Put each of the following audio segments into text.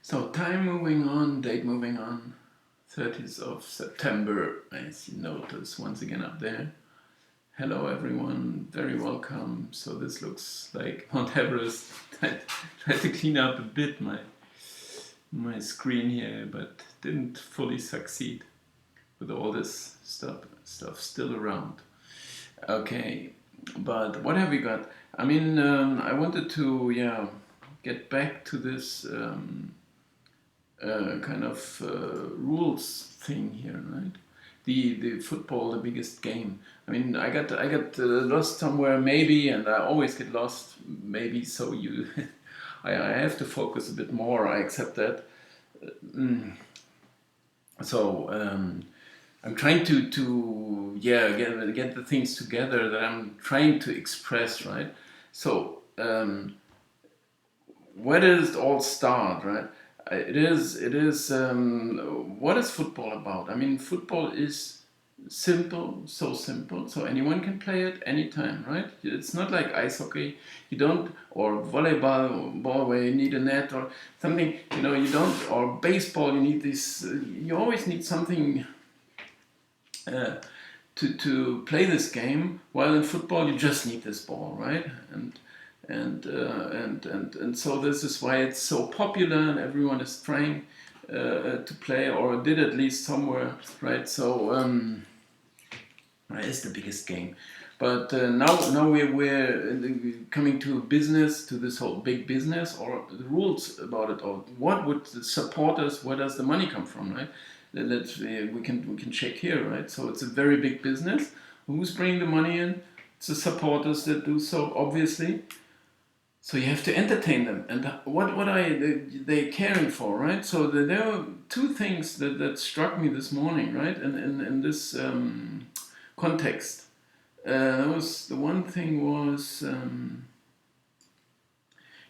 So time moving on, date moving on, 30th of September, I see notice once again up there. Hello everyone, very welcome. So this looks like Mount Everest. I tried to clean up a bit my screen here, but didn't fully succeed with all this stuff still around. Okay, but what have we got? I wanted to get back to this rules thing here, right? The football, the biggest game. I got lost somewhere maybe, and I always get lost maybe. So I have to focus a bit more. I accept that. Mm. So I'm trying to get the things together that I'm trying to express, right? So where does it all start, right? What is football about? I mean, football is simple, so simple, so anyone can play it anytime, right? It's not like ice hockey, you don't, or volleyball where you need a net or something, you don't, or baseball, you need this, you always need something uh, to play this game, while in football you just need this ball, right? And so this is why it's so popular and everyone is trying to play or did at least somewhere, right? So it's the biggest game. But now we're coming to business, to this whole big business, or the rules about it, or what would support us? Where does the money come from, right? We can check here, right? So it's a very big business. Who's bringing the money in? It's the supporters that do so, obviously. So you have to entertain them, and what are they caring for, right? So there were two things that struck me this morning, right? In this context, the one thing was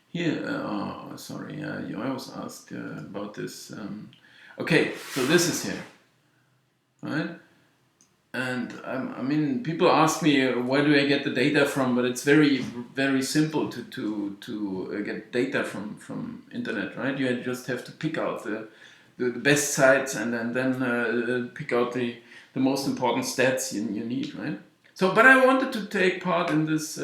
here. Sorry, I was asked about this. Okay, so this is here, right? And people ask me where do I get the data from, but it's very simple to get data from internet, right? You just have to pick out the best sites and then pick out the most important stats you need, right? So, but I wanted to take part in this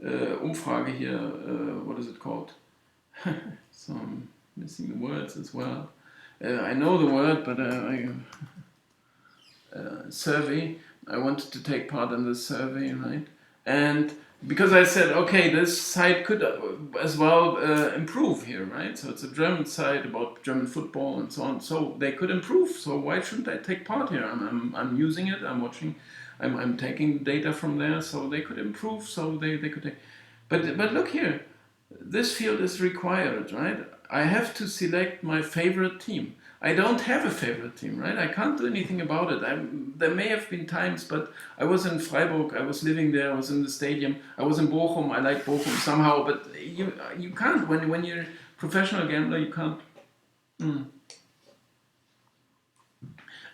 Umfrage here. What is it called? So I'm missing the words as well. I know the word, but survey. I wanted to take part in this survey, right? And because I said, okay, this site could as well improve here, right? So it's a German site about German football and so on. So they could improve. So why shouldn't I take part here? I'm using it. I'm watching. I'm taking data from there, so they could improve. So they could take. But look here, this field is required, right? I have to select my favorite team. I don't have a favorite team, right? I can't do anything about it. There may have been times, but I was in Freiburg, I was living there, I was in the stadium, I was in Bochum, I like Bochum somehow, but you can't, when you're a professional gambler, you can't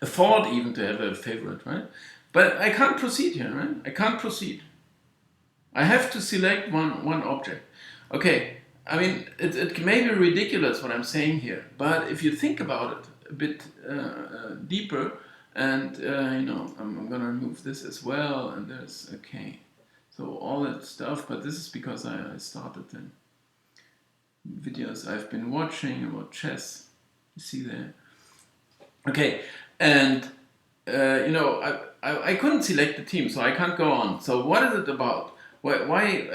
afford even to have a favorite, right? But I can't proceed here, right? I can't proceed. I have to select one object. Okay, I mean, it may be ridiculous what I'm saying here, but if you think about it a bit deeper, and I'm gonna remove this as well, and there's, okay, so all that stuff, but this is because I started the videos I've been watching about chess, you see there. Okay, and I couldn't select the team, so I can't go on. So what is it about? Why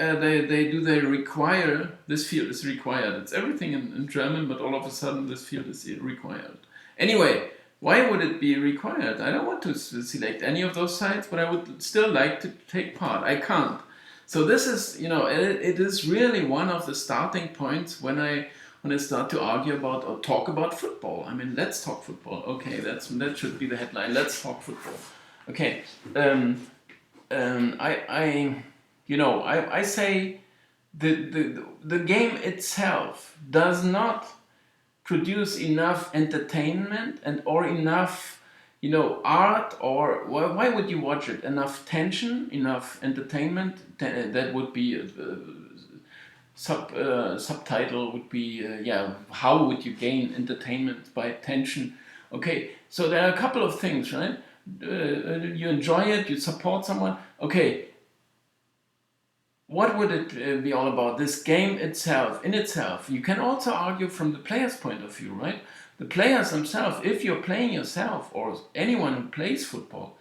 they require, this field is required? It's everything in German, but all of a sudden this field is required. Anyway, why would it be required? I don't want to select any of those sites, but I would still like to take part. I can't. So this is, it is really one of the starting points when I start to argue about or talk about football. I mean, let's talk football. Okay, that should be the headline. Let's talk football. Okay, I say the game itself does not produce enough entertainment and or enough art, or why would you watch it? Enough tension, enough entertainment, that would be subtitle would be, yeah, how would you gain entertainment by tension? Okay, so there are a couple of things, right? You enjoy it, you support someone. Okay, what would it be all about? This game itself, in itself. You can also argue from the player's point of view, right? The players themselves, if you're playing yourself or anyone who plays football,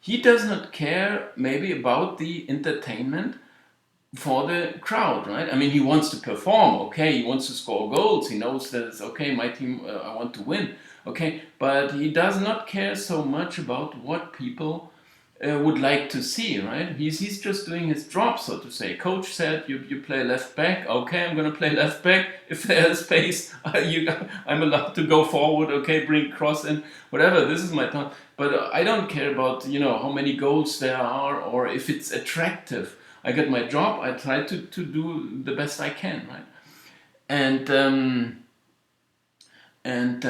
he does not care maybe about the entertainment for the crowd, right? I mean, he wants to perform, okay, he wants to score goals, he knows that it's okay, my team, I want to win, okay, but he does not care so much about what people would like to see, right? He's just doing his job, so to say. Coach said, you play left back, okay, I'm gonna play left back. If there's space, I'm allowed to go forward, okay, bring cross in, whatever, this is my time. But I don't care about, how many goals there are or if it's attractive. I get my job, I try to do the best I can, right? And and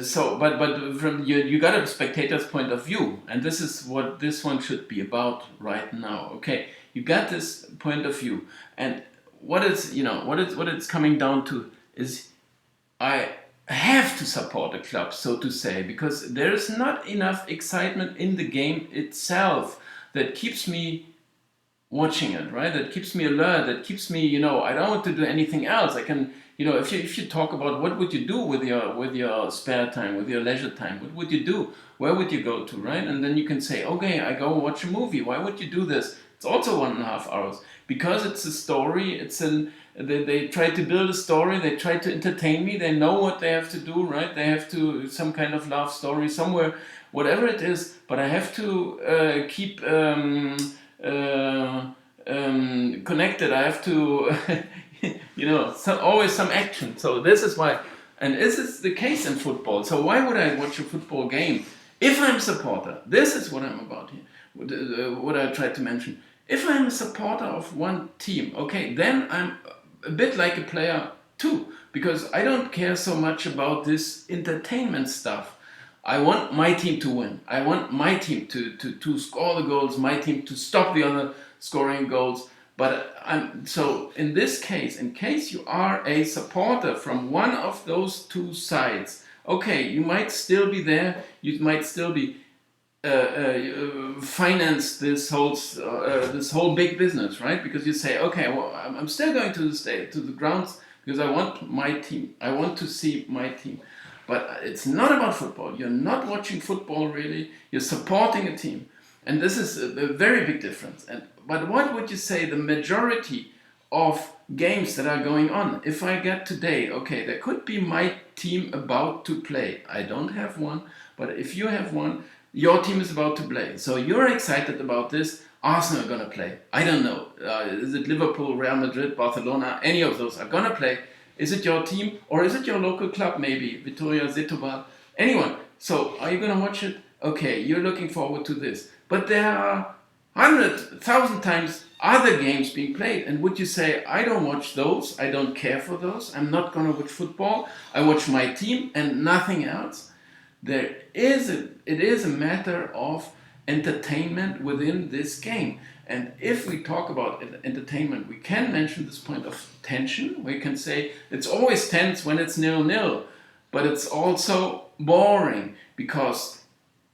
so, but from you got a spectator's point of view, and this is what this one should be about right now. Okay, you got this point of view, and what it's coming down to is I have to support a club, so to say, because there is not enough excitement in the game itself that keeps me watching it, right? That keeps me alert, that keeps me, I don't want to do anything else. I can, if you talk about what would you do with your spare time, with your leisure time, what would you do? Where would you go to, right? And then you can say, okay, I go watch a movie. Why would you do this? It's also 1.5 hours because it's a story. They try to build a story. They try to entertain me. They know what they have to do, right? They have to some kind of love story somewhere, whatever it is. But I have to keep. Connected. I have to, always some action. So this is why, and this is the case in football. So why would I watch a football game if I'm a supporter? This is what I'm about here. What I tried to mention. If I'm a supporter of one team, okay, then I'm a bit like a player too, because I don't care so much about this entertainment stuff. I want my team to win. I want my team to score the goals, my team to stop the other scoring goals. But so in this case, in case you are a supporter from one of those two sides, okay, you might still be there. You might still be finance this whole big business, right? Because you say, okay, well, I'm still going to the grounds because I want my team. I want to see my team. But it's not about football. You're not watching football really. You're supporting a team. And this is a very big difference. But what would you say the majority of games that are going on? If I get today, okay, there could be my team about to play. I don't have one, but if you have one, your team is about to play. So you're excited about this. Arsenal are going to play. I don't know. Is it Liverpool, Real Madrid, Barcelona? Any of those are going to play. Is it your team or is it your local club maybe? Vitoria, Setúbal, anyone. So are you going to watch it? Okay, you're looking forward to this. But there are 100,000 times other games being played. And would you say, I don't watch those, I don't care for those, I'm not going to watch football, I watch my team and nothing else? It is a matter of entertainment within this game. And if we talk about entertainment, we can mention this point of tension. We can say it's always tense when it's 0-0, but it's also boring because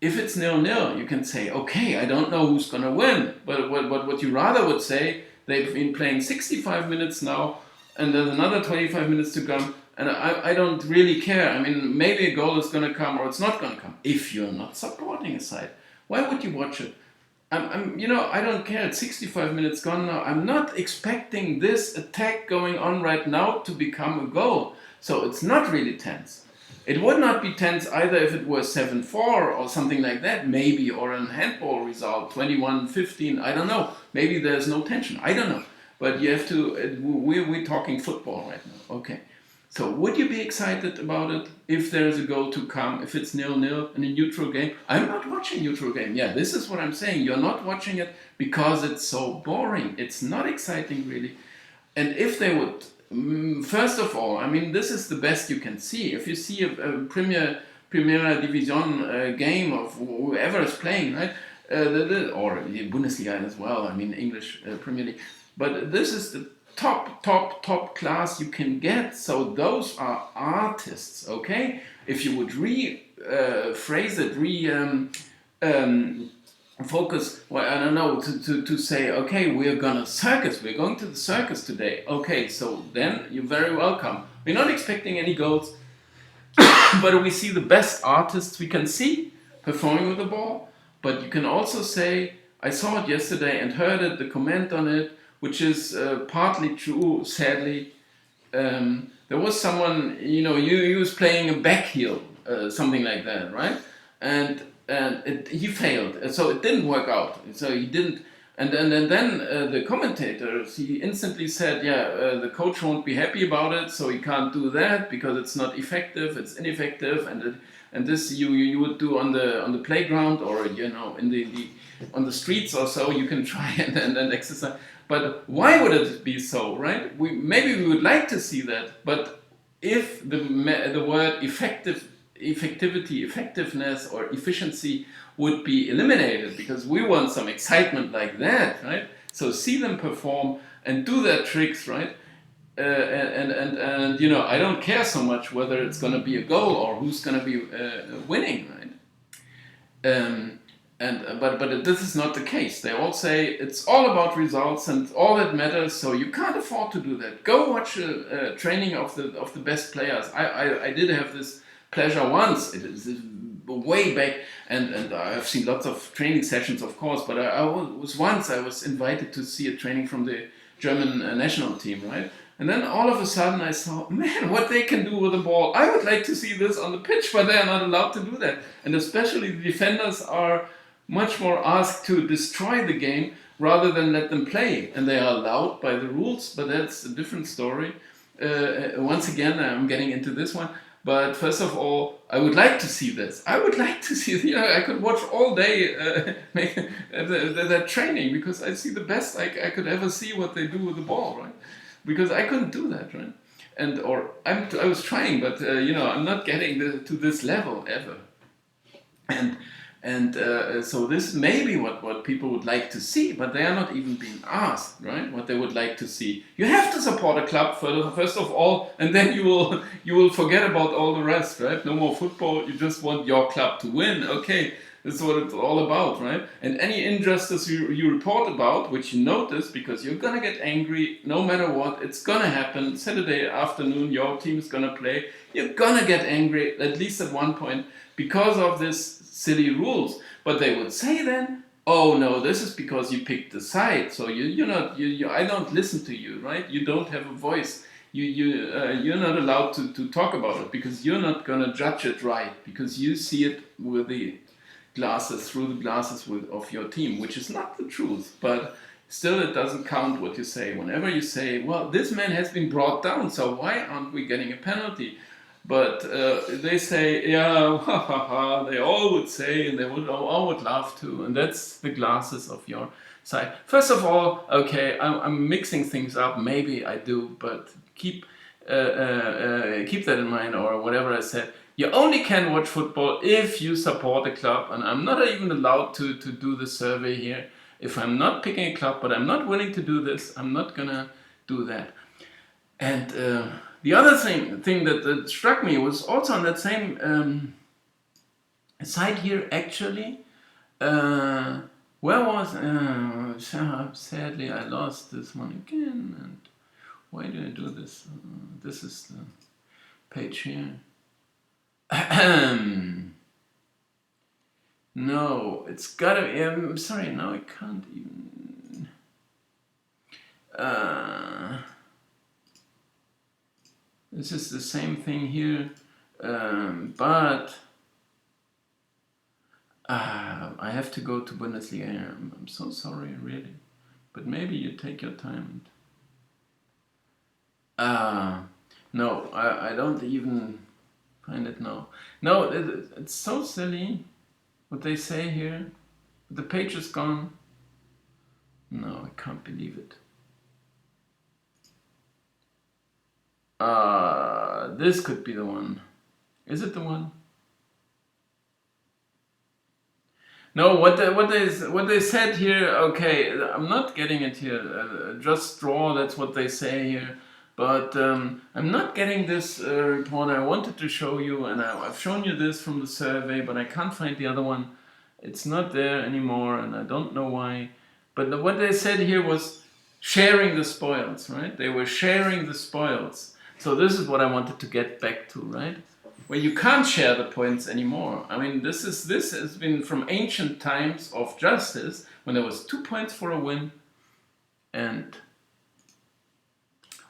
if it's 0-0, you can say, okay, I don't know who's going to win. But what you rather would say, they've been playing 65 minutes now, and there's another 25 minutes to come, and I don't really care. I mean, maybe a goal is going to come or it's not going to come. If you're not supporting a side, why would you watch it? I don't care. It's 65 minutes gone now. I'm not expecting this attack going on right now to become a goal. So it's not really tense. It would not be tense either if it were 7-4 or something like that, maybe, or a handball result, 21-15, I don't know. Maybe there's no tension. I don't know. But you have to, we're talking football right now. Okay. So would you be excited about it if there is a goal to come, if it's 0-0 in a neutral game? I'm not watching neutral game. Yeah, this is what I'm saying. You're not watching it because it's so boring. It's not exciting really. And if they would, first of all, I mean, this is the best you can see. If you see a Primera Division game of whoever is playing, right? or the Bundesliga as well. I mean English Premier League, but this is the top class you can get. So those are artists, okay? If you would phrase it, focus, well, I don't know, to say, okay, we're going to the circus today. Okay, so then you're very welcome. We're not expecting any goals, but we see the best artists we can see performing with the ball. But you can also say, I saw it yesterday and heard it, the comment on it, which is partly true, sadly. There was someone, he was playing a back heel, something like that, right? And he failed, so it didn't work out. So he didn't, and then the commentators, he instantly said, the coach won't be happy about it, so he can't do that because it's not effective, it's ineffective, and this you would do on the playground or in the on the streets or so. You can try and exercise. But why would it be so, right? Maybe we would like to see that, but if the word effectivity, effectiveness, or efficiency would be eliminated, because we want some excitement like that, right? So see them perform and do their tricks, right? And I don't care so much whether it's going to be a goal or who's going to be winning, right? But this is not the case. They all say it's all about results and all that matters. So you can't afford to do that. Go watch a training of the best players. I did have this pleasure once. It is way back, and I've seen lots of training sessions, of course. But I was invited to see a training from the German national team, right? And then all of a sudden I saw, man, what they can do with the ball. I would like to see this on the pitch, but they are not allowed to do that. And especially the defenders are much more asked to destroy the game rather than let them play. And they are allowed by the rules, but that's a different story. Once again, I'm getting into this one. But first of all, I would like to see this. I would like to see, I could watch all day that training, because I see the best I could ever see what they do with the ball, right? Because I couldn't do that, right? I was trying, but I'm not getting to this level ever. And so this may be what people would like to see, but they are not even being asked, right? What they would like to see. You have to support a club first of all, and then you will forget about all the rest, right? No more football. You just want your club to win. Okay, this is what it's all about, right? And any injustice you report about, which you notice, because you're gonna get angry no matter what, it's gonna happen. Saturday afternoon, your team is gonna play. You're gonna get angry at least at one point because of this silly rules. But they would say then, oh no, this is because you picked the side, so I don't listen to you, right? You don't have a voice. You're not allowed to talk about it, because you're not gonna judge it right, because you see it with the glasses, through the glasses of your team, which is not the truth. But still, it doesn't count what you say. Whenever you say, well, this man has been brought down, so why aren't we getting a penalty? But they say, yeah, ha, ha, ha. They all would say, and they all would love to, and that's the glasses of your side. First of all, okay, I'm mixing things up. Maybe I do, but keep that in mind, or whatever I said. You only can watch football if you support a club, and I'm not even allowed to do the survey here. If I'm not picking a club, but I'm not willing to do this, I'm not gonna do that. And the other thing that struck me was also on that same side here, actually. Where was... sadly, I lost this one again. And why do I do this? This is the page here. No, it's gotta be... I'm sorry, now I can't even... This is the same thing here, but I have to go to Bundesliga. I'm so sorry, really. But maybe you take your time. No, I don't even find it now. No, it's so silly what they say here. The page is gone. No, I can't believe it. This could be the one. Is it the one? No, what they said here. Okay, I'm not getting it here. Just draw. That's what they say here. But I'm not getting this report I wanted to show you, and I've shown you this from the survey, but I can't find the other one. It's not there anymore, and I don't know why. But what they said here was sharing the spoils, right? They were sharing the spoils. So this is what I wanted to get back to, right? Where you can't share the points anymore. I mean, this has been from ancient times of justice when there was 2 points for a win and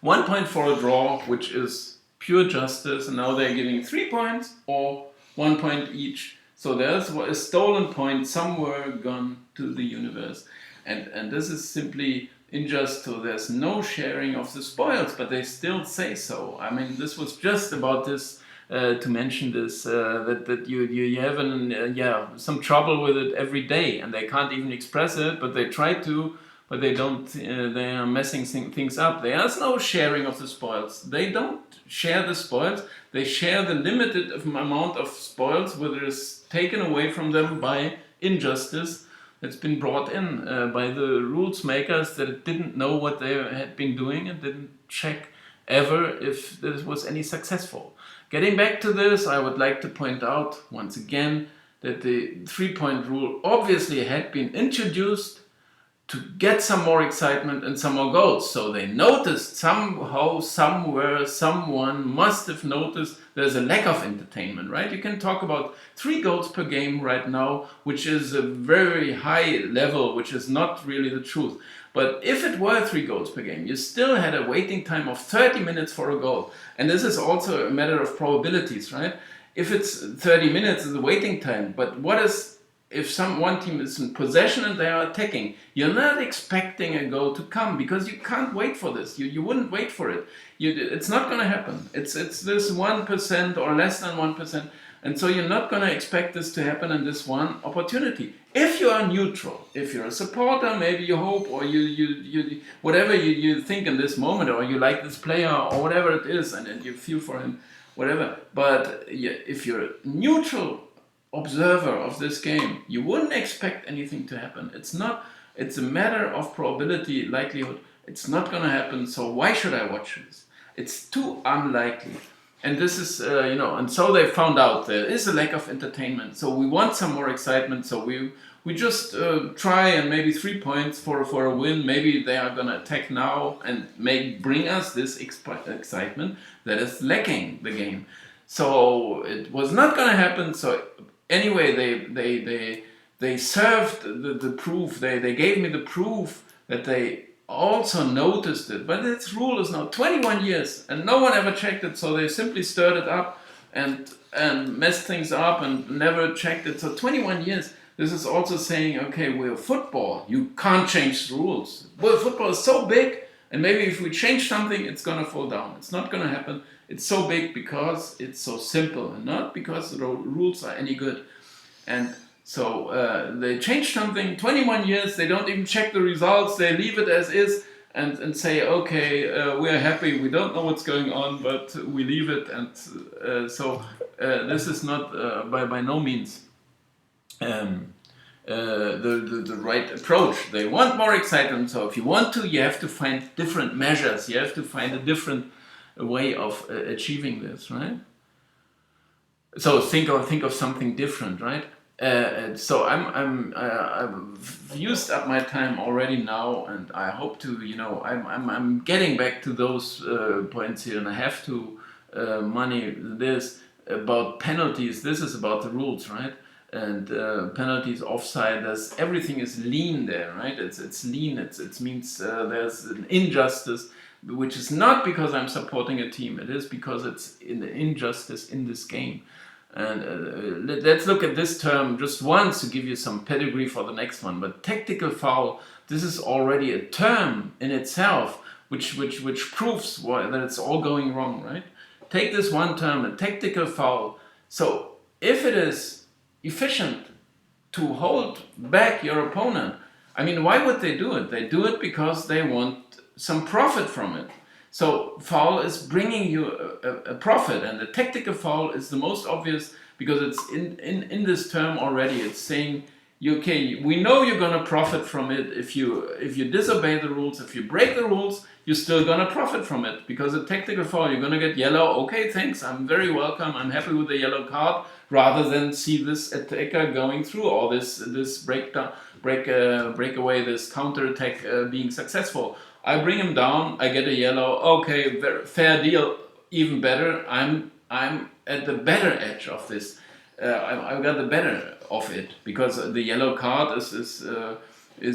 1 point for a draw, which is pure justice, and now they're giving 3 points or 1 point each. So there's a stolen point somewhere gone to the universe, and this is simply unjust. So there's no sharing of the spoils, but they still say so. I mean, this was just about this. To mention this, that you have some trouble with it every day, and they can't even express it, but they try to, but they don't. They are messing things up. There's no sharing of the spoils. They don't share the spoils. They share the limited amount of spoils, whether it's taken away from them by injustice that's been brought in by the rules makers that didn't know what they had been doing and didn't check ever if this was any successful. Getting back to this, I would like to point out once again that the 3-point rule obviously had been introduced to get some more excitement and some more goals. So they noticed somehow, somewhere, someone must have noticed there's a lack of entertainment, right? You can talk about 3 goals per game right now, which is a very high level, which is not really the truth. But if it were 3 goals per game, you still had a waiting time of 30 minutes for a goal. And this is also a matter of probabilities, right? If it's 30 minutes, is the waiting time. But what is if one team is in possession and they are attacking? You're not expecting a goal to come because you can't wait for this. You wouldn't wait for it. It's not going to happen. It's this 1% or less than 1%. And so you're not going to expect this to happen in this one opportunity. If you are neutral, if you're a supporter, maybe you hope, or you whatever you think in this moment, or you like this player, or whatever it is, and you feel for him, whatever. But if you're a neutral observer of this game, you wouldn't expect anything to happen. It's a matter of probability, likelihood. It's not going to happen, so why should I watch this? It's too unlikely. And this is, and so they found out there is a lack of entertainment. So we want some more excitement. So we just try and maybe 3 points for a win. Maybe they are going to attack now and bring us this excitement that is lacking the game. So it was not going to happen. So anyway, they served the proof. They gave me the proof that they also noticed it, but its rule is now 21 years and no one ever checked it, so they simply stirred it up and messed things up and never checked it. So 21 years, this is also saying, okay, we're football, you can't change the rules. Well, football is so big, and maybe if we change something, it's gonna fall down. It's not gonna happen. It's so big because it's so simple and not because the rules are any good. And so they change something, 21 years, they don't even check the results, they leave it as is and say, okay, we're happy, we don't know what's going on, but we leave it. And so this is not by no means the right approach. They want more excitement, so if you want to, you have to find different measures, you have to find a different way of achieving this, right? So think of something different, right? So I've used up my time already now, and I hope to, I'm getting back to those points here, and I have to money this about penalties. This is about the rules, right? And penalties, offside, everything is lean there, right? It's lean. It means there's an injustice, which is not because I'm supporting a team. It is because it's in the injustice in this game. And let's look at this term just once to give you some pedigree for the next one. But tactical foul, this is already a term in itself, which proves that it's all going wrong, right? Take this one term, a tactical foul. So if it is efficient to hold back your opponent, I mean, why would they do it? They do it because they want some profit from it. So foul is bringing you a profit, and the tactical foul is the most obvious because it's in this term already. It's saying Okay, we know you're gonna profit from it. If you disobey the rules, if you break the rules, you're still gonna profit from it, because a tactical foul, you're gonna get yellow. Okay, thanks, I'm very welcome, I'm happy with the yellow card, rather than see this attacker going through all this breakaway, this counter attack being successful. I bring him down, I get a yellow. Okay, very fair deal, even better. I'm at the better edge of this. I got the better of it, because the yellow card is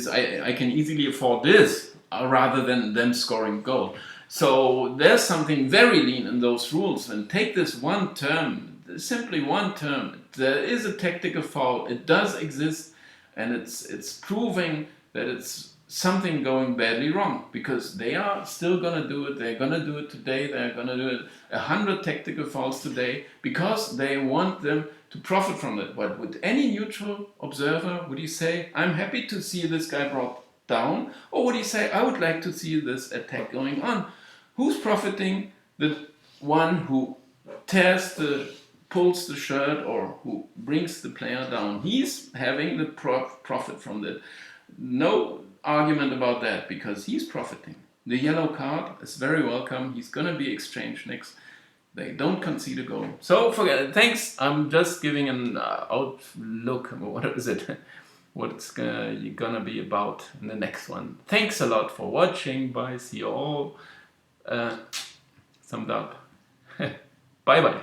I can easily afford this rather than them scoring goal. So there's something very lean in those rules. And take this one term, simply one term. There is a tactical foul. It does exist, and it's proving that it's something going badly wrong, because they are still gonna do it. They're gonna do it today. They're gonna do it 100 tactical fouls today, because they want them to profit from it. But with any neutral observer, would you say, I'm happy to see this guy brought down, or would you say, I would like to see this attack going on? Who's profiting? The one who pulls the shirt, or who brings the player down. He's having the profit from that. No argument about that, because he's profiting. The yellow card is very welcome. He's gonna be exchanged next. They don't concede a goal. So forget it. Thanks. I'm just giving an outlook. What is it? What's gonna be about in the next one. Thanks a lot for watching. Bye. See you all. Thumbs up. Bye bye.